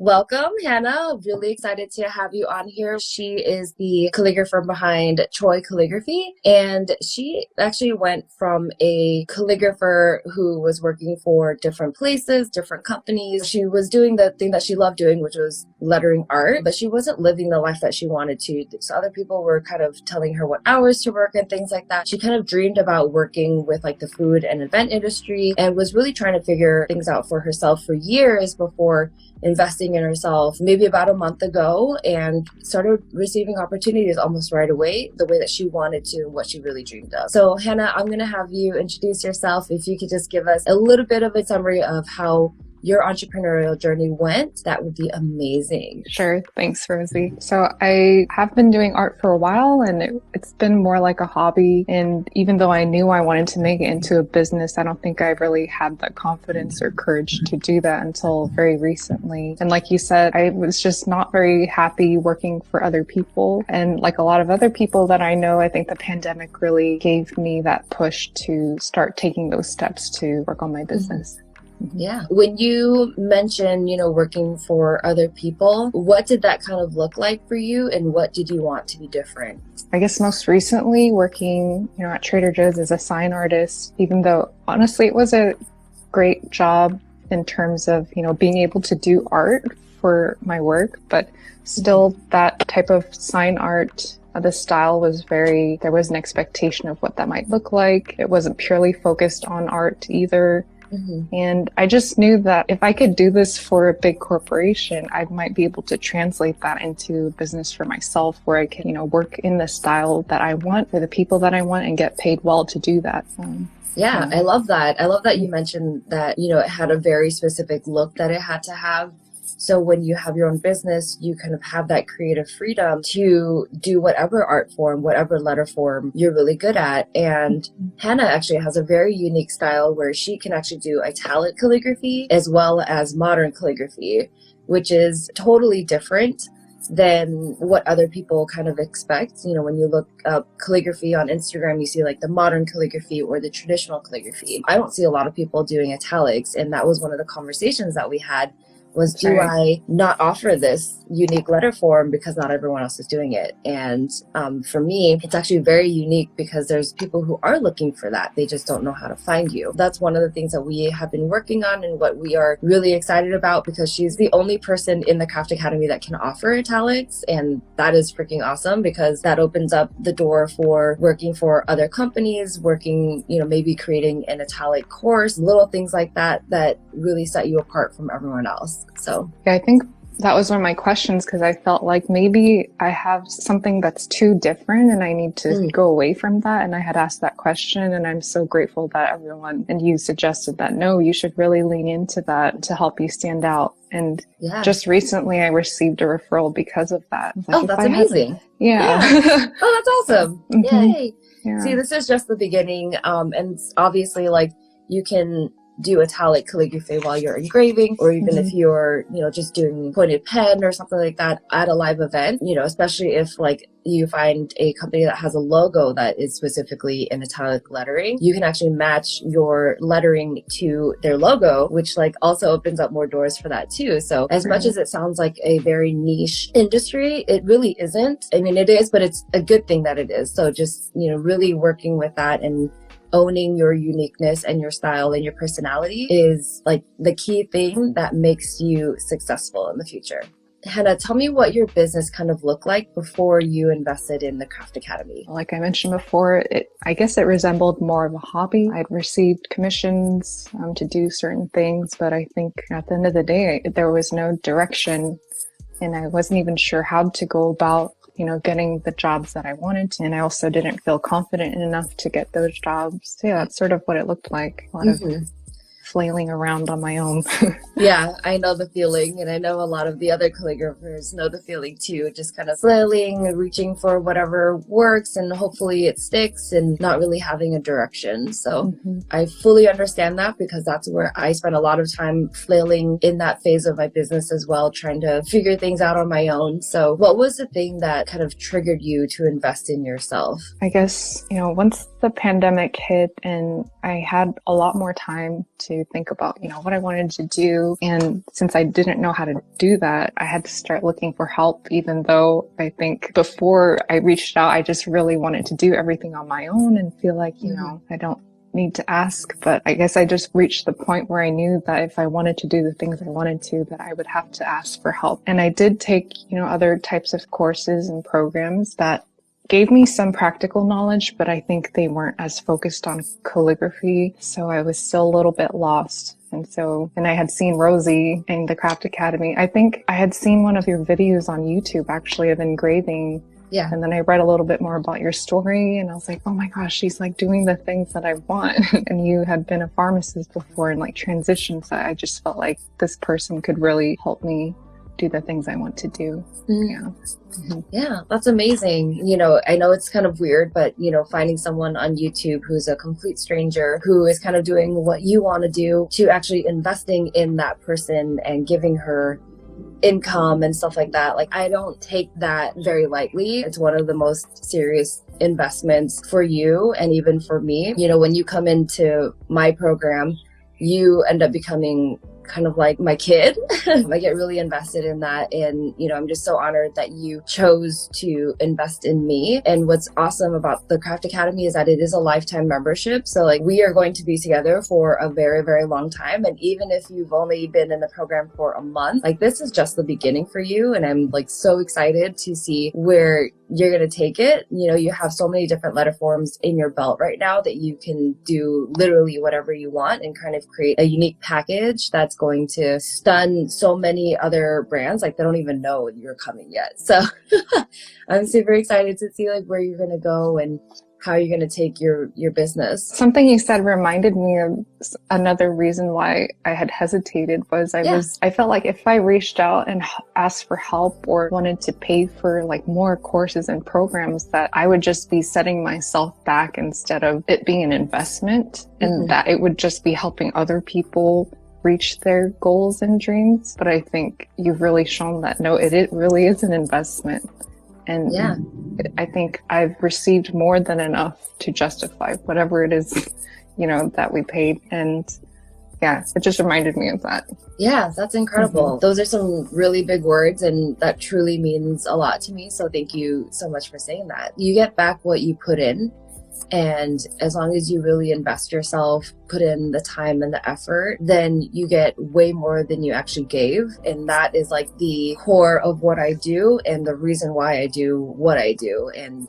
Welcome, Hannah. Really excited to have you on here. She is the calligrapher behind Choi Calligraphy, and she actually went from a calligrapher who was working for different places, different companies. She was doing the thing that she loved doing, which was lettering art, but she wasn't living the life that she wanted to. So other people were kind of telling her what hours to work and things like that. She kind of dreamed about working with like the food and event industry and was really trying to figure things out for herself for years before investing in herself maybe about a month ago, and started receiving opportunities almost right away, the way that she wanted to and what she really dreamed of. So Hannah, I'm going to have you introduce yourself. If you could just give us a little bit of a summary of how your entrepreneurial journey went, that would be amazing. Sure. Thanks, Rosie. So I have been doing art for a while, and it's been more like a hobby. And even though I knew I wanted to make it into a business, I don't think I really had the confidence or courage to do that until very recently. And like you said, I was just not very happy working for other people. And like a lot of other people that I know, I think the pandemic really gave me that push to start taking those steps to work on my business. Yeah. When you mentioned, working for other people, what did that kind of look like for you, and what did you want to be different? I guess most recently working, at Trader Joe's as a sign artist, even though honestly it was a great job in terms of, being able to do art for my work, but still that type of sign art, the style was there was an expectation of what that might look like. It wasn't purely focused on art either. And I just knew that if I could do this for a big corporation, I might be able to translate that into a business for myself where I can, work in the style that I want for the people that I want and get paid well to do that. Yeah, I love that. I love that you mentioned that, it had a very specific look that it had to have. So when you have your own business, you kind of have that creative freedom to do whatever art form, whatever letter form you're really good at. And Hannah actually has a very unique style where she can actually do italic calligraphy as well as modern calligraphy, which is totally different than what other people kind of expect. When you look up calligraphy on Instagram, you see like the modern calligraphy or the traditional calligraphy. I don't see a lot of people doing italics. And that was one of the conversations that we had was, do I not offer this unique letter form because not everyone else is doing it? And for me, it's actually very unique because there's people who are looking for that. They just don't know how to find you. That's one of the things that we have been working on and what we are really excited about, because she's the only person in the Craft Academy that can offer italics. And that is freaking awesome, because that opens up the door for working for other companies, working, maybe creating an italic course, little things like that really set you apart from everyone else. So yeah, I think that was one of my questions, because I felt like maybe I have something that's too different and I need to go away from that. And I had asked that question, and I'm so grateful that everyone and you suggested that, no, you should really lean into that to help you stand out. And just recently I received a referral because of that. Like, that's amazing. Yeah. Oh, that's awesome. Yay. Yeah. See, this is just the beginning. And obviously, like, you can do italic calligraphy while you're engraving, or even if you're, just doing pointed pen or something like that at a live event, especially if like you find a company that has a logo that is specifically in italic lettering, you can actually match your lettering to their logo, which like also opens up more doors for that too. So as much as it sounds like a very niche industry, it really isn't. I mean, it is, but it's a good thing that it is. So just, really working with that and owning your uniqueness and your style and your personality is like the key thing that makes you successful in the future. Hannah, tell me what your business kind of looked like before you invested in the Craft Academy. Like I mentioned before, I guess it resembled more of a hobby. I'd received commissions to do certain things, but I think at the end of the day, there was no direction, and I wasn't even sure how to go about getting the jobs that I wanted to. And I also didn't feel confident enough to get those jobs. So yeah, that's sort of what it looked like. A lot of flailing around on my own. Yeah, I know the feeling, and I know a lot of the other calligraphers know the feeling too, just kind of flailing and reaching for whatever works, and hopefully it sticks, and not really having a direction. So I fully understand that, because that's where I spent a lot of time flailing in that phase of my business as well, trying to figure things out on my own. So what was the thing that kind of triggered you to invest in yourself? I guess, once the pandemic hit and I had a lot more time to to think about, what I wanted to do. And since I didn't know how to do that, I had to start looking for help, even though I think before I reached out, I just really wanted to do everything on my own and feel like, I don't need to ask. But I guess I just reached the point where I knew that if I wanted to do the things I wanted to, that I would have to ask for help. And I did take, other types of courses and programs that gave me some practical knowledge, but I think they weren't as focused on calligraphy. So I was still a little bit lost. And I had seen Rosie in the Craft Academy. I think I had seen one of your videos on YouTube actually of engraving. Yeah. And then I read a little bit more about your story and I was like, oh my gosh, she's like doing the things that I want. And you had been a pharmacist before and like transitioned. So I just felt like this person could really help me do the things I want to do. Yeah, that's amazing. I know it's kind of weird, but finding someone on YouTube who's a complete stranger who is kind of doing what you want to do, to actually investing in that person and giving her income and stuff like that. Like, I don't take that very lightly. It's one of the most serious investments for you and even for me. When you come into my program, you end up becoming kind of like my kid. I get really invested in that. And, I'm just so honored that you chose to invest in me. And what's awesome about the Craft Academy is that it is a lifetime membership. So like, we are going to be together for a very, very long time. And even if you've only been in the program for a month, like, this is just the beginning for you. And I'm like so excited to see where you're going to take it. You have so many different letter forms in your belt right now that you can do literally whatever you want and kind of create a unique package that's going to stun so many other brands. Like, they don't even know you're coming yet. So I'm super excited to see like where you're going to go and how you're going to take your business. Something you said reminded me of another reason why I had hesitated was I felt like if I reached out and asked for help or wanted to pay for like more courses and programs, that I would just be setting myself back instead of it being an investment, and that it would just be helping other people reach their goals and dreams. But I think you've really shown that no, it really is an investment. And I think I've received more than enough to justify whatever it is, that we paid. And yeah, it just reminded me of that. Yeah, that's incredible. Those are some really big words, and that truly means a lot to me. So thank you so much for saying that. You get back what you put in. And as long as you really invest yourself, put in the time and the effort, then you get way more than you actually gave. And that is like the core of what I do and the reason why I do what I do. And,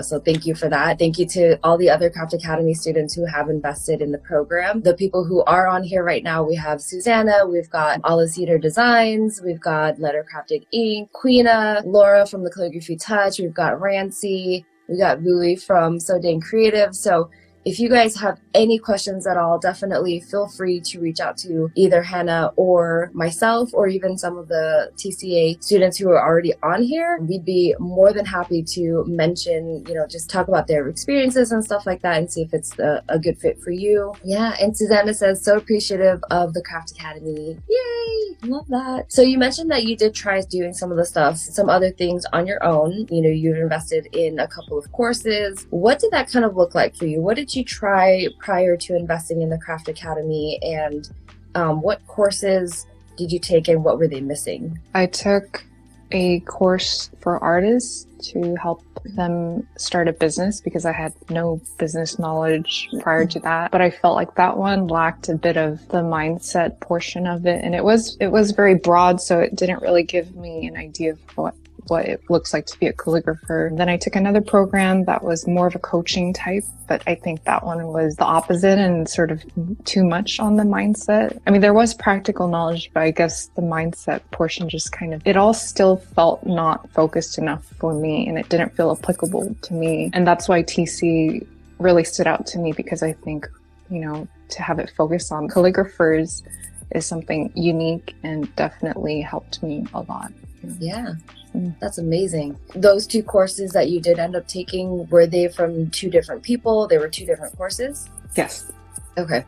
so thank you for that. Thank you to all the other Craft Academy students who have invested in the program. The people who are on here right now, we have Susanna, we've got Olive Cedar Designs, we've got Letter Crafted Ink, Queena, Laura from the Calligraphy Touch, we've got Rancy, we got Vui from So Dang Creative. So if you guys have any questions at all, definitely feel free to reach out to either Hannah or myself, or even some of the TCA students who are already on here. We'd be more than happy to mention, just talk about their experiences and stuff like that and see if it's a good fit for you. Yeah, and Susanna says, so appreciative of the Craft Academy. Yay! Love that. So you mentioned that you did try doing some of the stuff, some other things on your own. You've invested in a couple of courses. What did that kind of look like for you? What did you try prior to investing in the Craft Academy, and what courses did you take and what were they missing? I took a course for artists to help them start a business because I had no business knowledge prior to that. But I felt like that one lacked a bit of the mindset portion of it. And it was very broad, so it didn't really give me an idea of what it looks like to be a calligrapher. Then I took another program that was more of a coaching type, but I think that one was the opposite and sort of too much on the mindset. I mean, there was practical knowledge, but I guess the mindset portion just it all still felt not focused enough for me, and it didn't feel applicable to me. And that's why TC really stood out to me, because I think, to have it focused on calligraphers is something unique and definitely helped me a lot. Yeah. That's amazing. Those two courses that you did end up taking, were they from two different people? They were two different courses? Yes. Okay.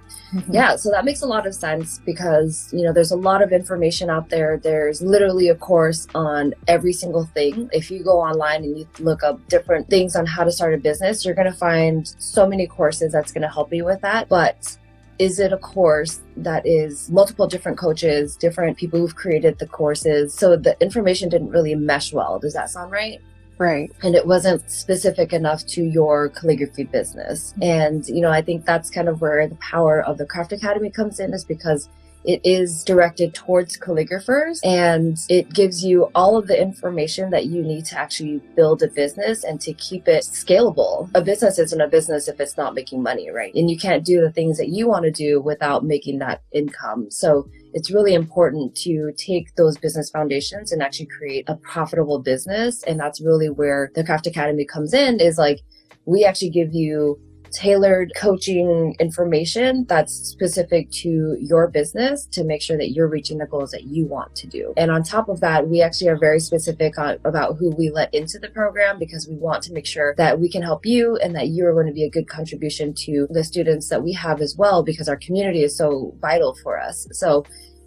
Yeah, so that makes a lot of sense because, there's a lot of information out there. There's literally a course on every single thing. If you go online and you look up different things on how to start a business, you're going to find so many courses that's going to help you with that. But is it a course that is multiple different coaches, different people who've created the courses? So the information didn't really mesh well. Does that sound right? Right. And it wasn't specific enough to your calligraphy business. And, I think that's kind of where the power of the Craft Academy comes in, is because it is directed towards calligraphers, and it gives you all of the information that you need to actually build a business and to keep it scalable. A business isn't a business if it's not making money, right? And you can't do the things that you want to do without making that income. So it's really important to take those business foundations and actually create a profitable business. And that's really where the Craft Academy comes in, is like, we actually give you tailored coaching information that's specific to your business to make sure that you're reaching the goals that you want to do. And on top of that, we actually are very specific about who we let into the program, because we want to make sure that we can help you and that you're going to be a good contribution to the students that we have as well, because our community is so vital for us. So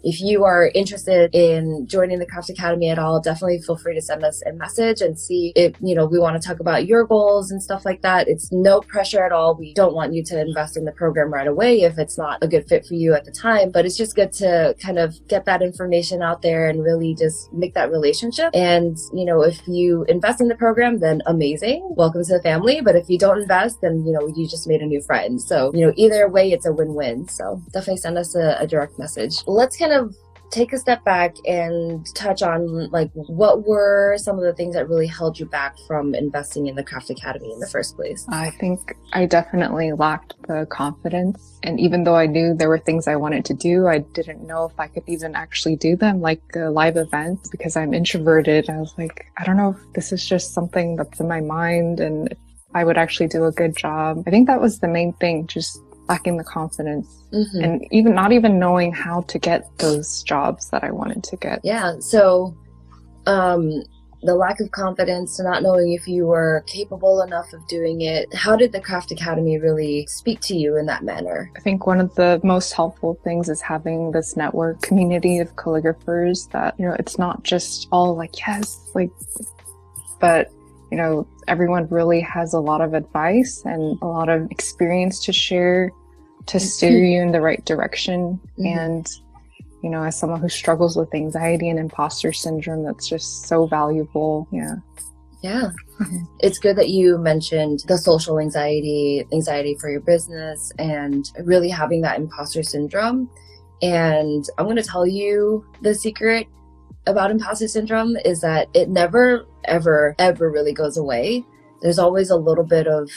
if you are interested in joining the Craft Academy at all, definitely feel free to send us a message and see if, we want to talk about your goals and stuff like that. It's no pressure at all. We don't want you to invest in the program right away if it's not a good fit for you at the time, but it's just good to kind of get that information out there and really just make that relationship. And, if you invest in the program, then amazing. Welcome to the family. But if you don't invest, then, you just made a new friend. So, either way, it's a win-win. So definitely send us a direct message. Let's kind of take a step back and touch on, like, what were some of the things that really held you back from investing in the Craft Academy in the first place? I think I definitely lacked the confidence. And even though I knew there were things I wanted to do, I didn't know if I could even actually do them, like live events, because I'm introverted. I was like, I don't know if this is just something that's in my mind and if I would actually do a good job. I think that was the main thing, just lacking the confidence, and not even knowing how to get those jobs that I wanted to get. Yeah. So, the lack of confidence, not knowing if you were capable enough of doing it. How did the Craft Academy really speak to you in that manner? I think one of the most helpful things is having this network community of calligraphers that, it's not just all like, yes, like, but everyone really has a lot of advice and a lot of experience to share to steer you in the right direction. And, as someone who struggles with anxiety and imposter syndrome, that's just so valuable. Yeah. Yeah. It's good that you mentioned the social anxiety for your business, and really having that imposter syndrome. And I'm going to tell you the secret about imposter syndrome is that it never, ever, ever really goes away. There's always a little bit of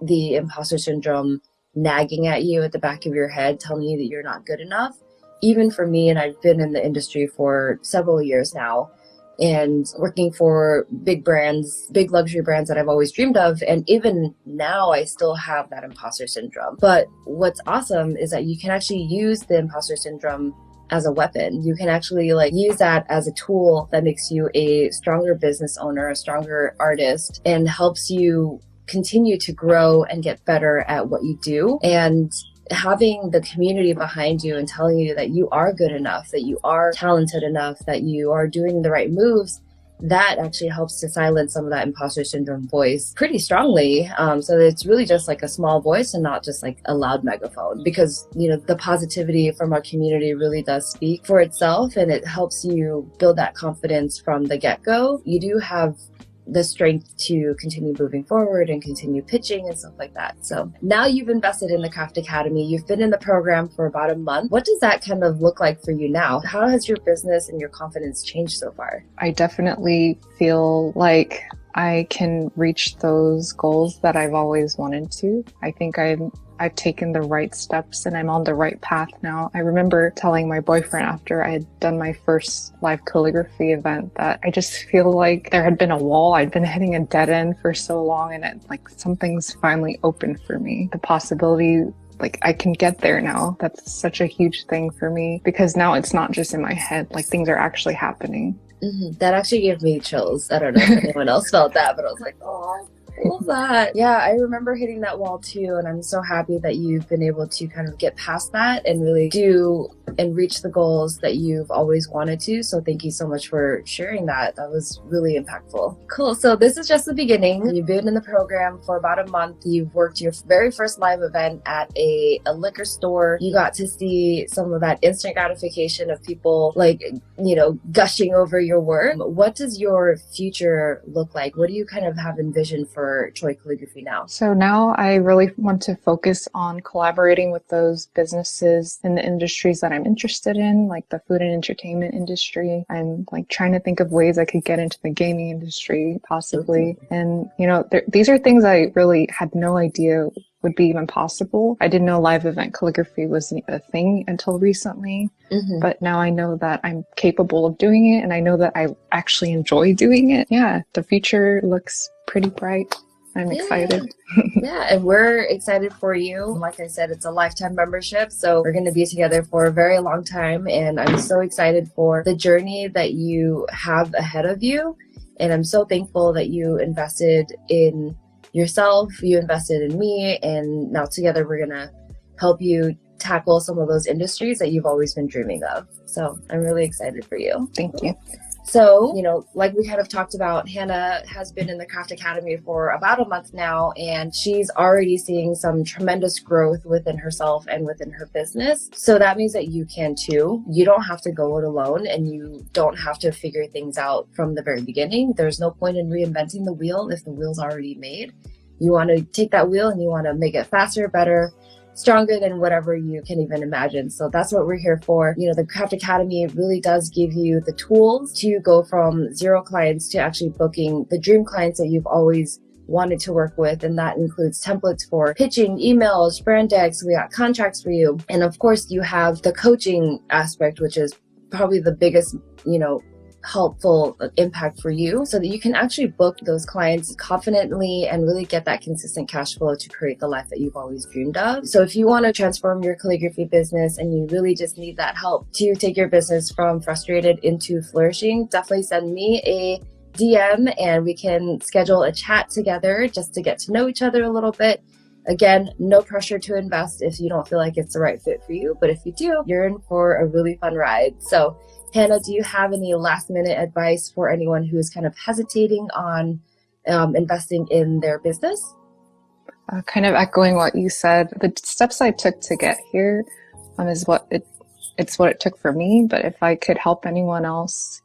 the imposter syndrome nagging at you at the back of your head, telling you that you're not good enough. Even for me, and I've been in the industry for several years now, and working for big brands, big luxury brands that I've always dreamed of. And even now, I still have that imposter syndrome. But what's awesome is that you can actually use the imposter syndrome as a weapon. You can actually use that as a tool that makes you a stronger business owner, a stronger artist, and helps you continue to grow and get better at what you do. And having the community behind you and telling you that you are good enough, that you are talented enough, that you are doing the right moves, that actually helps to silence some of that imposter syndrome voice pretty strongly. So it's really just like a small voice and not just like a loud megaphone, because, the positivity from our community really does speak for itself, and it helps you build that confidence from the get-go. You do have the strength to continue moving forward and continue pitching and stuff like that. So now you've invested in the Craft Academy. You've been in the program for about a month. What does that kind of look like for you now? How has your business and your confidence changed so far? I definitely feel like I can reach those goals that I've always wanted to. I think I've taken the right steps and I'm on the right path now. I remember telling my boyfriend after I had done my first live calligraphy event that I just feel like there had been a wall. I'd been hitting a dead end for so long, and something's finally open for me. The possibility, I can get there now. That's such a huge thing for me, because now it's not just in my head, things are actually happening. That actually gave me chills. I don't know if anyone else felt that, but I was like, oh, that. Yeah, I remember hitting that wall too, and I'm so happy that you've been able to kind of get past that and really do and reach the goals that you've always wanted to. So thank you so much for sharing that. That was really impactful. Cool. So this is just the beginning. You've been in the program for about a month. You've worked your very first live event at a liquor store. You got to see some of that instant gratification of people like, gushing over your work. What does your future look like? What do you kind of have envisioned for Choi Calligraphy now? So now I really want to focus on collaborating with those businesses in the industries that I'm interested in, like the food and entertainment industry. I'm like trying to think of ways I could get into the gaming industry possibly. And, these are things I really had no idea would be even possible. I didn't know live event calligraphy was a thing until recently, but now I know that I'm capable of doing it and I know that I actually enjoy doing it. Yeah, the future looks pretty bright. I'm excited. Yeah, and we're excited for you. Like I said, it's a lifetime membership, so we're going to be together for a very long time, and I'm so excited for the journey that you have ahead of you, and I'm so thankful that you invested in yourself, you invested in me, and now together we're going to help you tackle some of those industries that you've always been dreaming of. So I'm really excited for you. Thank you. So, like we kind of talked about, Hannah has been in the Craft Academy for about a month now, and she's already seeing some tremendous growth within herself and within her business. So that means that you can too. You don't have to go it alone, and you don't have to figure things out from the very beginning. There's no point in reinventing the wheel if the wheel's already made. You want to take that wheel and you want to make it faster, better, stronger than whatever you can even imagine. So that's what we're here for. The Craft Academy really does give you the tools to go from 0 clients to actually booking the dream clients that you've always wanted to work with. And that includes templates for pitching, emails, brand decks. We got contracts for you. And of course, you have the coaching aspect, which is probably the biggest, helpful impact for you, so that you can actually book those clients confidently and really get that consistent cash flow to create the life that you've always dreamed of. So if you want to transform your calligraphy business and you really just need that help to take your business from frustrated into flourishing, definitely send me a DM and we can schedule a chat together just to get to know each other a little bit. Again, no pressure to invest if you don't feel like it's the right fit for you, but if you do, you're in for a really fun ride. So Hannah, do you have any last minute advice for anyone who's kind of hesitating on investing in their business? Kind of echoing what you said, the steps I took to get here is what it took for me. But if I could help anyone else,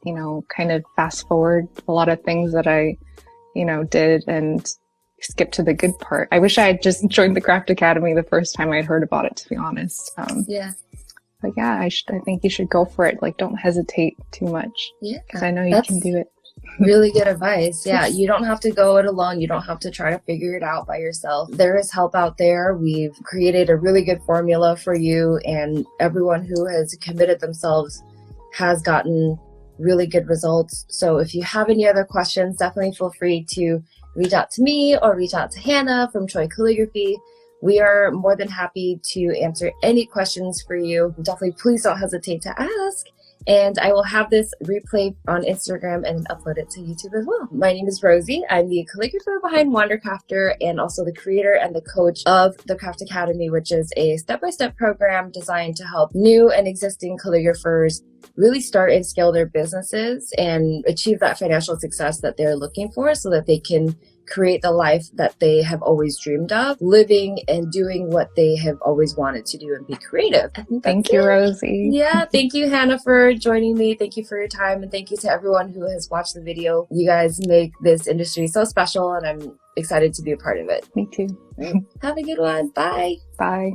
kind of fast forward a lot of things that I, did and skip to the good part. I wish I had just joined the Craft Academy the first time I'd heard about it, to be honest. But yeah, I think you should go for it. Like, don't hesitate too much. Yeah. Because I know you can do it. Really good advice. Yeah, you don't have to go it alone. You don't have to try to figure it out by yourself. There is help out there. We've created a really good formula for you, and everyone who has committed themselves has gotten really good results. So if you have any other questions, definitely feel free to reach out to me or reach out to Hannah from Choi Calligraphy. We are more than happy to answer any questions for you. Definitely, please don't hesitate to ask. And I will have this replay on Instagram and upload it to YouTube as well. My name is Rosie. I'm the calligrapher behind Wandercrafter and also the creator and the coach of the Craft Academy, which is a step-by-step program designed to help new and existing calligraphers really start and scale their businesses and achieve that financial success that they're looking for so that they can create the life that they have always dreamed of, living and doing what they have always wanted to do and be creative. Thank you, Rosie. Yeah, thank you, Hannah, for joining me. Thank you for your time, and thank you to everyone who has watched the video. You guys make this industry so special, and I'm excited to be a part of it. Me too. Have a good one. Bye. Bye.